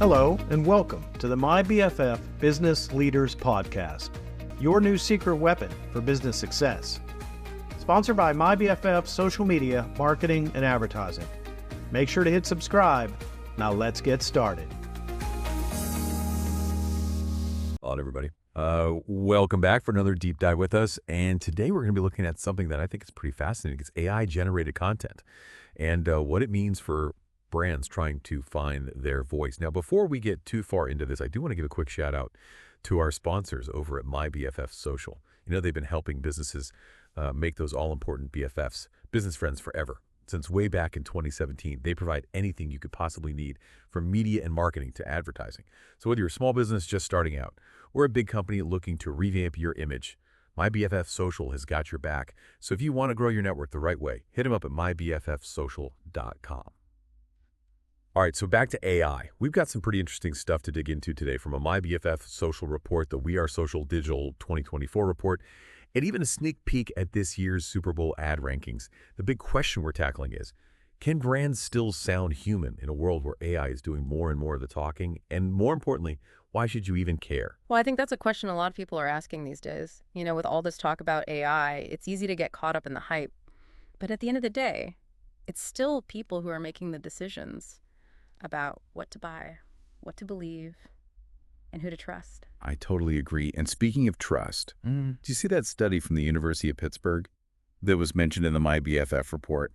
Hello, and welcome to the My BFF Business Leaders Podcast, your new secret weapon for business success. Sponsored by My BFF Social Media, Marketing, and Advertising. Make sure to hit subscribe. Now let's get started. Hello, everybody. Welcome back for another deep dive with us. And today we're going to be looking at something that I think is pretty fascinating. It's AI-generated content and what it means for brands trying to find their voice. Now, before we get too far into this, I do want to give a quick shout out to our sponsors over at My BFF Social. You know, they've been helping businesses make those all-important BFFs, business friends forever. Since way back in 2017, they provide anything you could possibly need from media and marketing to advertising. So whether you're a small business just starting out or a big company looking to revamp your image, My BFF Social has got your back. So if you want to grow your network the right way, hit them up at mybffsocial.com. All right, so back to AI. We've got some pretty interesting stuff to dig into today, from a My BFF Social report, the We Are Social Digital 2024 report, and even a sneak peek at this year's Super Bowl ad rankings. The big question we're tackling is, can brands still sound human in a world where AI is doing more and more of the talking? And more importantly, why should you even care? Well, I think that's a question a lot of people are asking these days. You know, with all this talk about AI, it's easy to get caught up in the hype. But at the end of the day, it's still people who are making the decisions about what to buy, what to believe, and who to trust. I totally agree. And speaking of trust, do you see that study from the University of Pittsburgh that was mentioned in the My BFF report?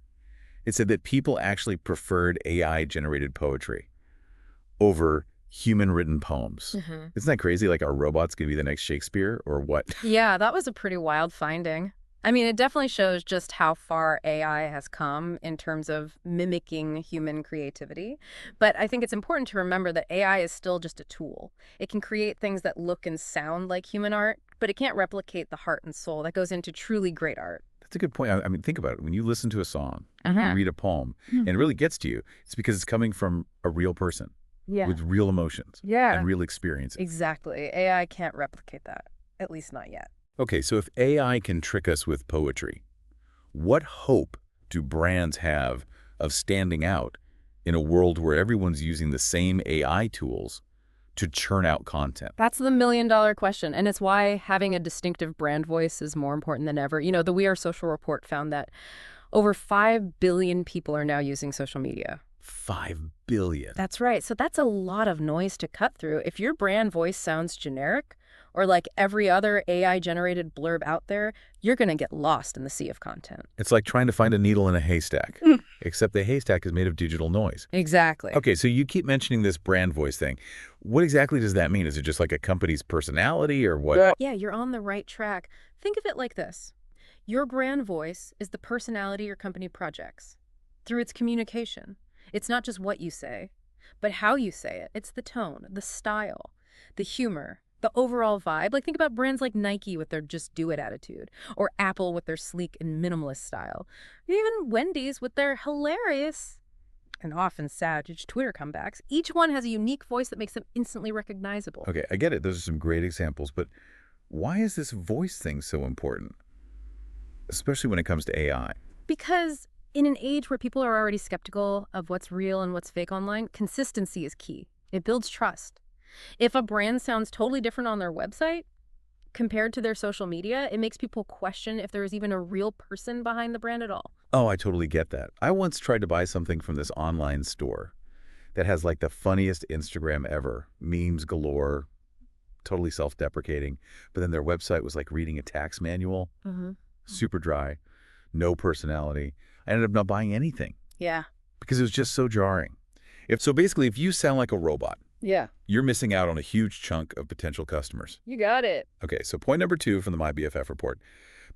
It said that people actually preferred AI-generated poetry over human-written poems. Isn't that crazy? Like, are robots going to be the next Shakespeare or what? Yeah, that was a pretty wild finding. I mean, it definitely shows just how far AI has come in terms of mimicking human creativity. But I think it's important to remember that AI is still just a tool. It can create things that look and sound like human art, but it can't replicate the heart and soul that goes into truly great art. That's a good point. I mean, think about it. When you listen to a song, you read a poem, and it really gets to you, it's because it's coming from a real person with real emotions and real experiences. Exactly. AI can't replicate that, at least not yet. Okay, so if AI can trick us with poetry, what hope do brands have of standing out in a world where everyone's using the same AI tools to churn out content? That's the million-dollar question, and it's why having a distinctive brand voice is more important than ever. You know, the We Are Social report found that over 5 billion people are now using social media. 5 billion. That's right. So that's a lot of noise to cut through. If your brand voice sounds generic, or like every other AI-generated blurb out there, you're going to get lost in the sea of content. It's like trying to find a needle in a haystack, except the haystack is made of digital noise. Exactly. Okay, so you keep mentioning this brand voice thing. What exactly does that mean? Is it just like a company's personality or what? Yeah, you're on the right track. Think of it like this. Your brand voice is the personality your company projects through its communication. It's not just what you say, but how you say it. It's the tone, the style, the humor, the overall vibe. Like, think about brands like Nike with their just do it attitude, or Apple with their sleek and minimalist style, even Wendy's with their hilarious and often savage Twitter comebacks. Each one has a unique voice that makes them instantly recognizable. Okay, I get it. Those are some great examples, but why is this voice thing so important, especially when it comes to AI? Because in an age where people are already skeptical of what's real and what's fake online, consistency is key. It builds trust. If a brand sounds totally different on their website compared to their social media, it makes people question if there is even a real person behind the brand at all. Oh, I totally get that. I once tried to buy something from this online store that has like the funniest Instagram ever, memes galore, totally self-deprecating, but then their website was like reading a tax manual, super dry, no personality. I ended up not buying anything. Yeah. Because it was just so jarring. So basically, if you sound like a robot, you're missing out on a huge chunk of potential customers. You got it. Okay, so point number 2 from the My BFF report.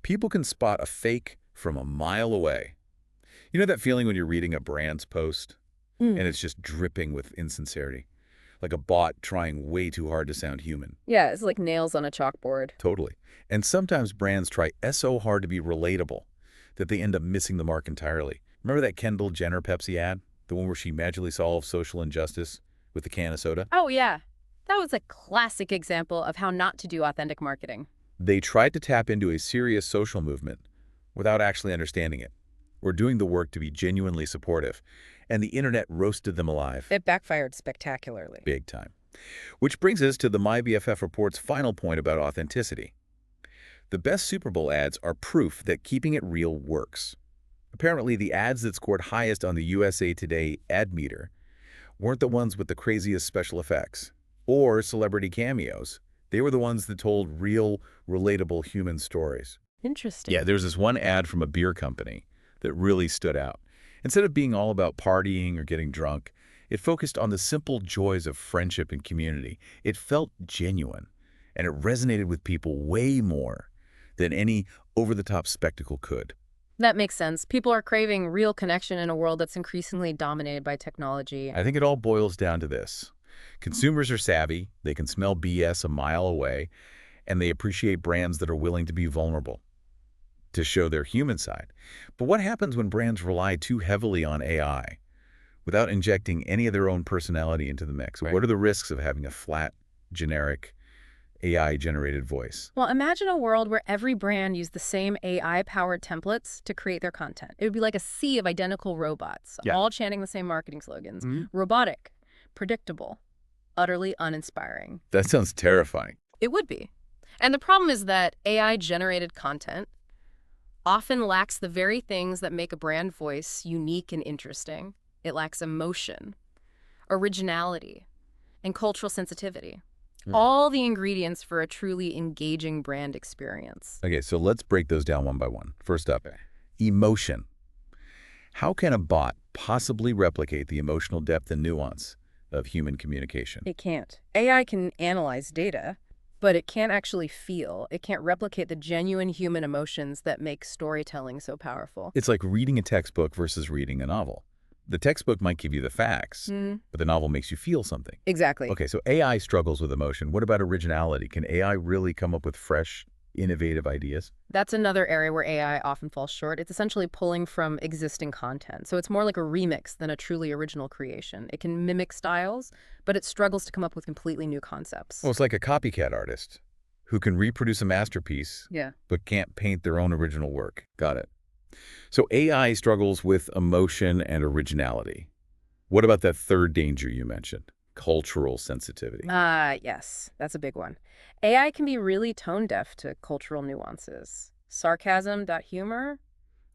People can spot a fake from a mile away. You know that feeling when you're reading a brand's post and it's just dripping with insincerity? Like a bot trying way too hard to sound human. Yeah, it's like nails on a chalkboard. Totally. And sometimes brands try so hard to be relatable that they end up missing the mark entirely. Remember that Kendall Jenner Pepsi ad? The one where she magically solved social injustice with the can of soda? Oh, yeah. That was a classic example of how not to do authentic marketing. They tried to tap into a serious social movement without actually understanding it. or doing the work to be genuinely supportive, and the internet roasted them alive. It backfired spectacularly. Big time. Which brings us to the MyBFF report's final point about authenticity. The best Super Bowl ads are proof that keeping it real works. Apparently, the ads that scored highest on the USA Today ad meter weren't the ones with the craziest special effects or celebrity cameos. They were the ones that told real, relatable human stories. Interesting. Yeah, there's this one ad from a beer company that really stood out. Instead of being all about partying or getting drunk, it focused on the simple joys of friendship and community. It felt genuine, and it resonated with people way more than any over-the-top spectacle could. That makes sense. People are craving real connection in a world that's increasingly dominated by technology. I think it all boils down to this. Consumers are savvy, they can smell BS a mile away, and they appreciate brands that are willing to be vulnerable, to show their human side. But what happens when brands rely too heavily on AI without injecting any of their own personality into the mix? Right. What are the risks of having a flat, generic, AI-generated voice? Well, imagine a world where every brand used the same AI-powered templates to create their content. It would be like a sea of identical robots, Yeah. all chanting the same marketing slogans. Mhm. Robotic, predictable, utterly uninspiring. That sounds terrifying. It would be. And the problem is that AI-generated content often lacks the very things that make a brand voice unique and interesting. It lacks emotion, originality, and cultural sensitivity. All the ingredients for a truly engaging brand experience. Okay, so let's break those down one by one. First up, emotion. How can a bot possibly replicate the emotional depth and nuance of human communication? It can't. AI can analyze data, but it can't actually feel. It can't replicate the genuine human emotions that make storytelling so powerful. It's like reading a textbook versus reading a novel. The textbook might give you the facts, but the novel makes you feel something. Exactly. Okay, so AI struggles with emotion. What about originality? Can AI really come up with fresh, innovative ideas? That's another area where AI often falls short. It's essentially pulling from existing content. So it's more like a remix than a truly original creation. It can mimic styles, but it struggles to come up with completely new concepts. Well, it's like a copycat artist who can reproduce a masterpiece, Yeah. but can't paint their own original work. Got it. So AI struggles with emotion and originality. What about that third danger you mentioned? Cultural sensitivity. Yes, that's a big one. AI can be really tone deaf to cultural nuances. Sarcasm, humor,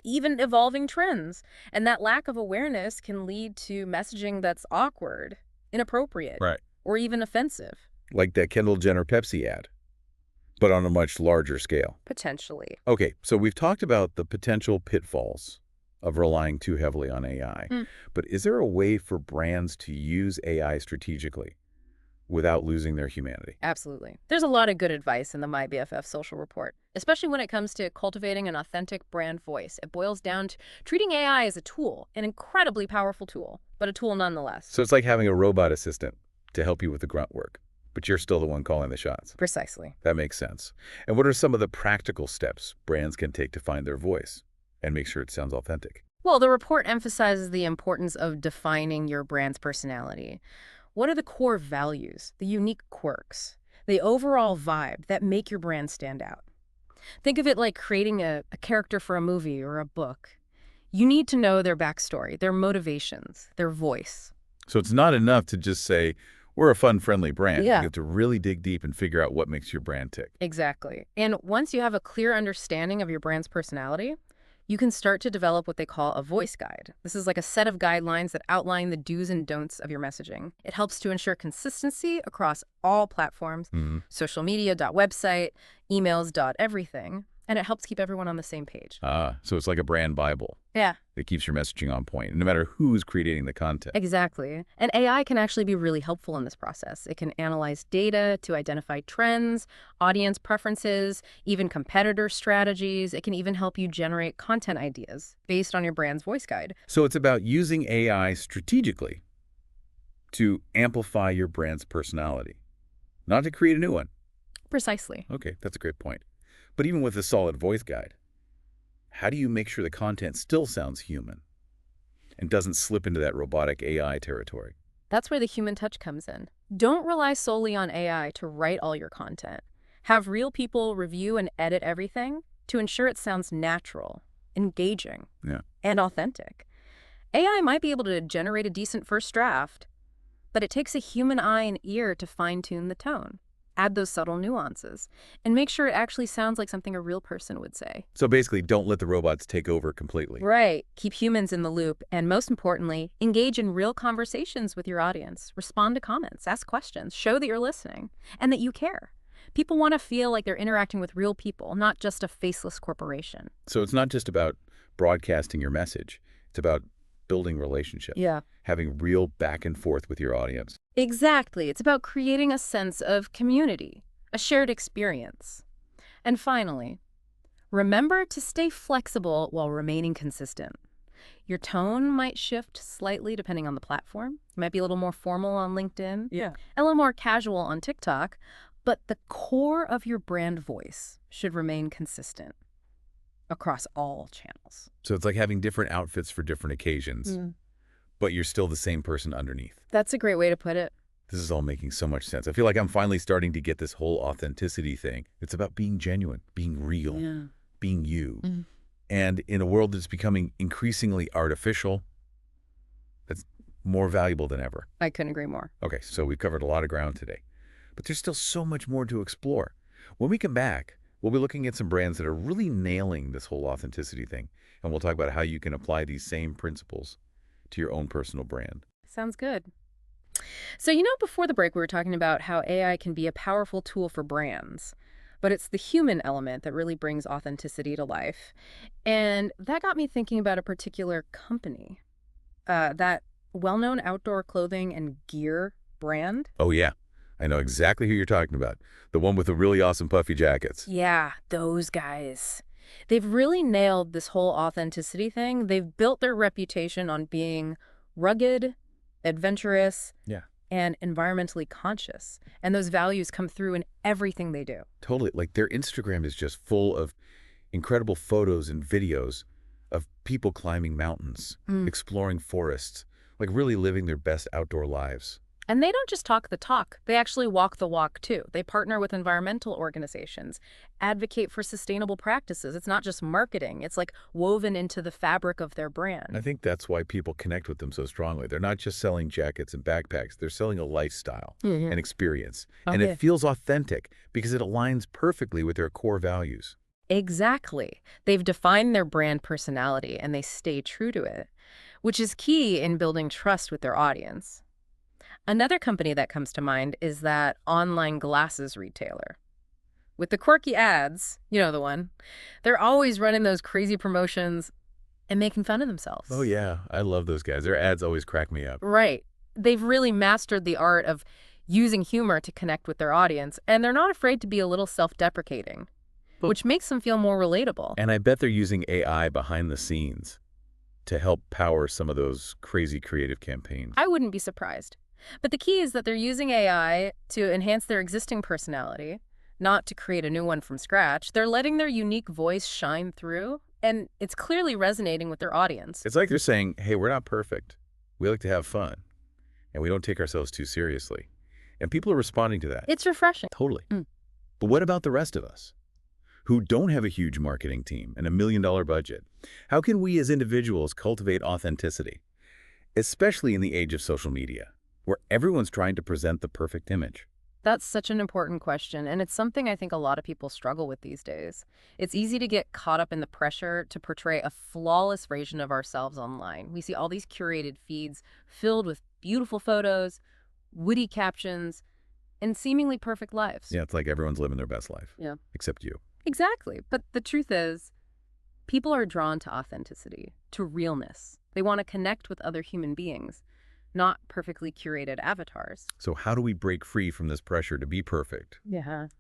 even evolving trends. And that lack of awareness can lead to messaging that's awkward, inappropriate, Right. or even offensive. Like that Kendall Jenner Pepsi ad, but on a much larger scale. Potentially. Okay, so we've talked about the potential pitfalls of relying too heavily on AI. But is there a way for brands to use AI strategically without losing their humanity? Absolutely. There's a lot of good advice in the MyBFF social report, especially when it comes to cultivating an authentic brand voice. It boils down to treating AI as a tool, an incredibly powerful tool, but a tool nonetheless. So it's like having a robot assistant to help you with the grunt work, but you're still the one calling the shots. Precisely. That makes sense. And what are some of the practical steps brands can take to find their voice and make sure it sounds authentic? Well, the report emphasizes the importance of defining your brand's personality. What are the core values, the unique quirks, the overall vibe that make your brand stand out? Think of it like creating a character for a movie or a book. You need to know their backstory, their motivations, their voice. So it's not enough to just say, we're a fun, friendly brand. Yeah. You have to really dig deep and figure out what makes your brand tick. Exactly. And once you have a clear understanding of your brand's personality, you can start to develop what they call a voice guide. This is like a set of guidelines that outline the do's and don'ts of your messaging. It helps to ensure consistency across all platforms, social media, website, emails, everything. And it helps keep everyone on the same page. So it's like a brand Bible. Yeah, That keeps your messaging on point, no matter who's creating the content. exactly. And AI can actually be really helpful in this process. It can analyze data to identify trends, audience preferences, even competitor strategies. It can even help you generate content ideas based on your brand's voice guide. So it's about using AI strategically to amplify your brand's personality, not to create a new one. Precisely. Okay, that's a great point. But even with a solid voice guide, how do you make sure the content still sounds human and doesn't slip into that robotic AI territory? That's where the human touch comes in. Don't rely solely on AI to write all your content. Have real people review and edit everything to ensure it sounds natural, engaging, Yeah. and authentic. AI might be able to generate a decent first draft, but it takes a human eye and ear to fine-tune the tone, add those subtle nuances, and make sure it actually sounds like something a real person would say. So basically, don't let the robots take over completely. Right. Keep humans in the loop, and most importantly, engage in real conversations with your audience. Respond to comments, ask questions, show that you're listening, and that you care. People want to feel like they're interacting with real people, not just a faceless corporation. So it's not just about broadcasting your message. It's about building relationships. Yeah. Having real back and forth with your audience. Exactly. It's about creating a sense of community, a shared experience. And finally, remember to stay flexible while remaining consistent. Your tone might shift slightly depending on the platform. It might be a little more formal on LinkedIn, a little more casual on TikTok, but the core of your brand voice should remain consistent across all channels. So it's like having different outfits for different occasions, but you're still the same person underneath. That's a great way to put it. This is all making so much sense. I feel like I'm finally starting to get this whole authenticity thing. It's about being genuine, being real, being you. And in a world that's becoming increasingly artificial, that's more valuable than ever. I couldn't agree more. Okay, so we've covered a lot of ground today, but there's still so much more to explore. When we come back, we'll be looking at some brands that are really nailing this whole authenticity thing, and we'll talk about how you can apply these same principles to your own personal brand. Sounds good. So, before the break, we were talking about how AI can be a powerful tool for brands, but it's the human element that really brings authenticity to life. And that got me thinking about a particular company, that well-known outdoor clothing and gear brand. Oh, yeah. I know exactly who you're talking about. The one with the really awesome puffy jackets. Yeah, those guys. They've really nailed this whole authenticity thing. They've built their reputation on being rugged, adventurous, and environmentally conscious. And those values come through in everything they do. Totally. Like their Instagram is just full of incredible photos and videos of people climbing mountains, exploring forests, like really living their best outdoor lives. And they don't just talk the talk, they actually walk the walk too. They partner with environmental organizations, advocate for sustainable practices. It's not just marketing, it's like woven into the fabric of their brand. I think that's why people connect with them so strongly. They're not just selling jackets and backpacks, they're selling a lifestyle, an experience. And it feels authentic because it aligns perfectly with their core values. Exactly. They've defined their brand personality and they stay true to it, which is key in building trust with their audience. Another company that comes to mind is that online glasses retailer. With the quirky ads, you know the one, they're always running those crazy promotions and making fun of themselves. Oh yeah, I love those guys. Their ads always crack me up. Right. They've really mastered the art of using humor to connect with their audience, and they're not afraid to be a little self-deprecating, which makes them feel more relatable. And I bet they're using AI behind the scenes to help power some of those crazy creative campaigns. I wouldn't be surprised. But the key is that they're using AI to enhance their existing personality, not to create a new one from scratch. They're letting their unique voice shine through, and it's clearly resonating with their audience. It's like they're saying, hey, we're not perfect. We like to have fun, and we don't take ourselves too seriously. And people are responding to that. It's refreshing. Totally. But what about the rest of us who don't have a huge marketing team and $1 million budget? How can we as individuals cultivate authenticity, especially in the age of social media, where everyone's trying to present the perfect image? That's such an important question, and it's something I think a lot of people struggle with these days. It's easy to get caught up in the pressure to portray a flawless version of ourselves online. We see all these curated feeds filled with beautiful photos, witty captions, and seemingly perfect lives. Yeah, it's like everyone's living their best life. Yeah. Except you. Exactly. But the truth is, people are drawn to authenticity, to realness. They want to connect with other human beings, not perfectly curated avatars. So how do we break free from this pressure to be perfect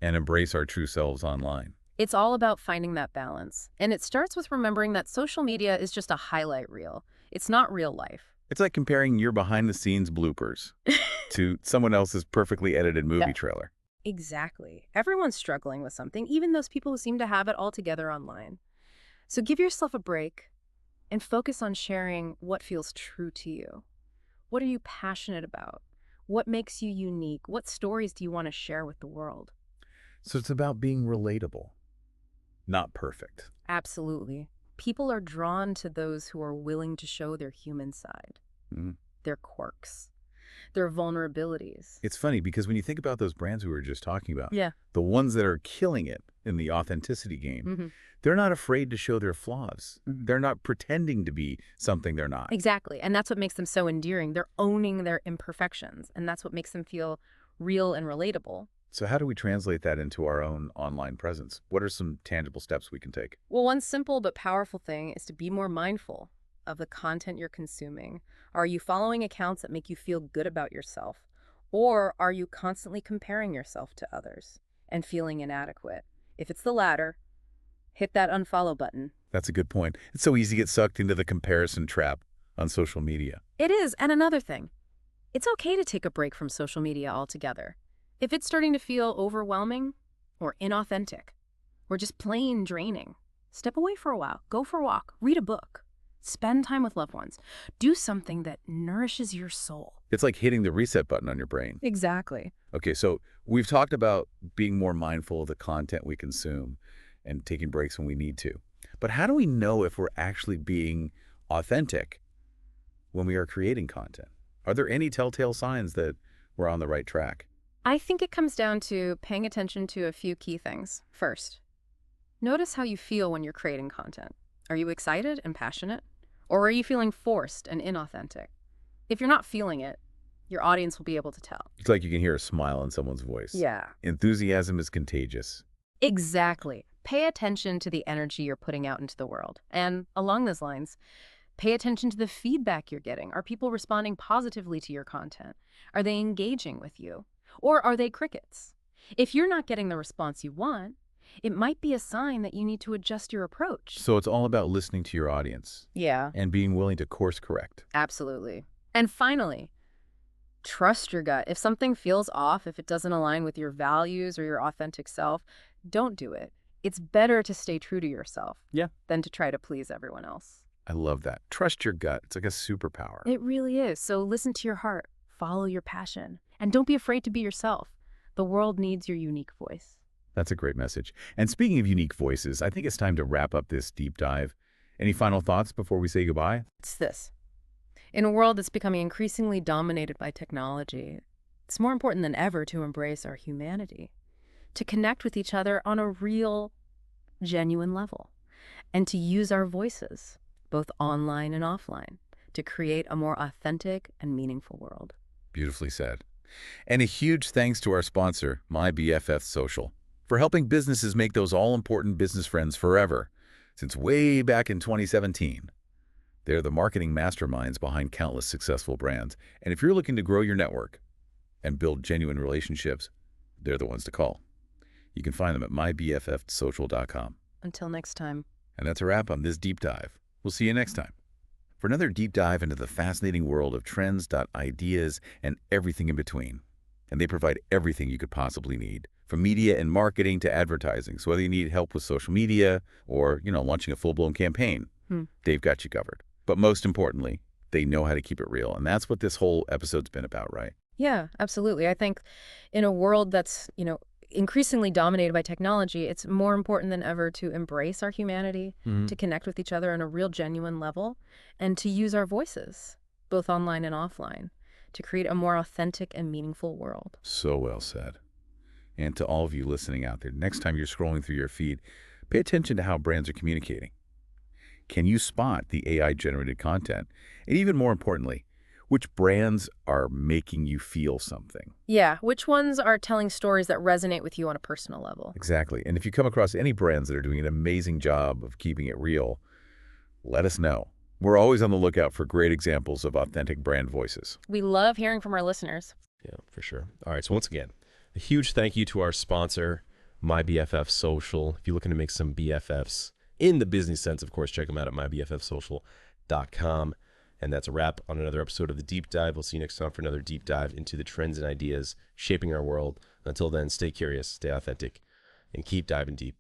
and embrace our true selves online? It's all about finding that balance. And it starts with remembering that social media is just a highlight reel. It's not real life. It's like comparing your behind-the-scenes bloopers to someone else's perfectly edited movie trailer. Exactly. Everyone's struggling with something, even those people who seem to have it all together online. So give yourself a break and focus on sharing what feels true to you. What are you passionate about? What makes you unique? What stories do you want to share with the world? So it's about being relatable, not perfect. Absolutely. People are drawn to those who are willing to show their human side, Mm. their quirks, their vulnerabilities. It's funny because when you think about those brands we were just talking about, Yeah. the ones that are killing it in the authenticity game, Mm-hmm. they're not afraid to show their flaws. Mhm. They're not pretending to be something they're not. Exactly. And that's what makes them so endearing. They're owning their imperfections, and that's what makes them feel real and relatable. So how do we translate that into our own online presence? What are some tangible steps we can take? Well, one simple but powerful thing is to be more mindful of the content you're consuming. Are you following accounts that make you feel good about yourself? Or are you constantly comparing yourself to others and feeling inadequate? If it's the latter, hit that unfollow button. That's a good point. It's so easy to get sucked into the comparison trap on social media. It is. And another thing, it's okay to take a break from social media altogether. If it's starting to feel overwhelming or inauthentic or just plain draining, step away for a while. Go for a walk. Read a book. Spend time with loved ones. Do something that nourishes your soul. It's like hitting the reset button on your brain. Exactly. Okay, so we've talked about being more mindful of the content we consume and taking breaks when we need to. But how do we know if we're actually being authentic when we are creating content? Are there any telltale signs that we're on the right track? I think it comes down to paying attention to a few key things. First, notice how you feel when you're creating content. Are you excited and passionate? Or are you feeling forced and inauthentic? If you're not feeling it, your audience will be able to tell. It's like you can hear a smile in someone's voice. Yeah. Enthusiasm is contagious. Exactly. Pay attention to the energy you're putting out into the world. And along those lines, pay attention to the feedback you're getting. Are people responding positively to your content? Are they engaging with you? Or are they crickets? If you're not getting the response you want, it might be a sign that you need to adjust your approach. So it's all about listening to your audience Yeah, and being willing to course correct. absolutely. And finally, trust your gut. If something feels off, if it doesn't align with your values or your authentic self, don't do it. It's better to stay true to yourself than to try to please everyone else. I love that. Trust your gut. It's like a superpower. It really is. So listen to your heart, follow your passion, and don't be afraid to be yourself. The world needs your unique voice. That's a great message. And speaking of unique voices, I think it's time to wrap up this deep dive. Any final thoughts before we say goodbye? It's this. In a world that's becoming increasingly dominated by technology, it's more important than ever to embrace our humanity, to connect with each other on a real, genuine level, and to use our voices, both online and offline, to create a more authentic and meaningful world. Beautifully said. And a huge thanks to our sponsor, MyBFF Social, for helping businesses make those all-important business friends forever, since way back in 2017. They're the marketing masterminds behind countless successful brands. And if you're looking to grow your network and build genuine relationships, they're the ones to call. You can find them at mybffsocial.com. Until next time. And that's a wrap on this deep dive. We'll see you next time for another deep dive into the fascinating world of trends, ideas, and everything in between. And they provide everything you could possibly need, from media and marketing to advertising. So whether you need help with social media or, launching a full-blown campaign, they've got you covered. But most importantly, they know how to keep it real. And that's what this whole episode's been about, right? Yeah, absolutely. I think in a world that's, increasingly dominated by technology, it's more important than ever to embrace our humanity, to connect with each other on a real, genuine level, and to use our voices, both online and offline, to create a more authentic and meaningful world. So well said. And to all of you listening out there, next time you're scrolling through your feed, pay attention to how brands are communicating. Can you spot the AI-generated content? And even more importantly, which brands are making you feel something? Yeah, which ones are telling stories that resonate with you on a personal level? Exactly. And if you come across any brands that are doing an amazing job of keeping it real, let us know. We're always on the lookout for great examples of authentic brand voices. We love hearing from our listeners. Yeah, for sure. All right, so once again, a huge thank you to our sponsor, MyBFF Social. If you're looking to make some BFFs in the business sense, of course, check them out at mybffsocial.com. And that's a wrap on another episode of The Deep Dive. We'll see you next time for another deep dive into the trends and ideas shaping our world. Until then, stay curious, stay authentic, and keep diving deep.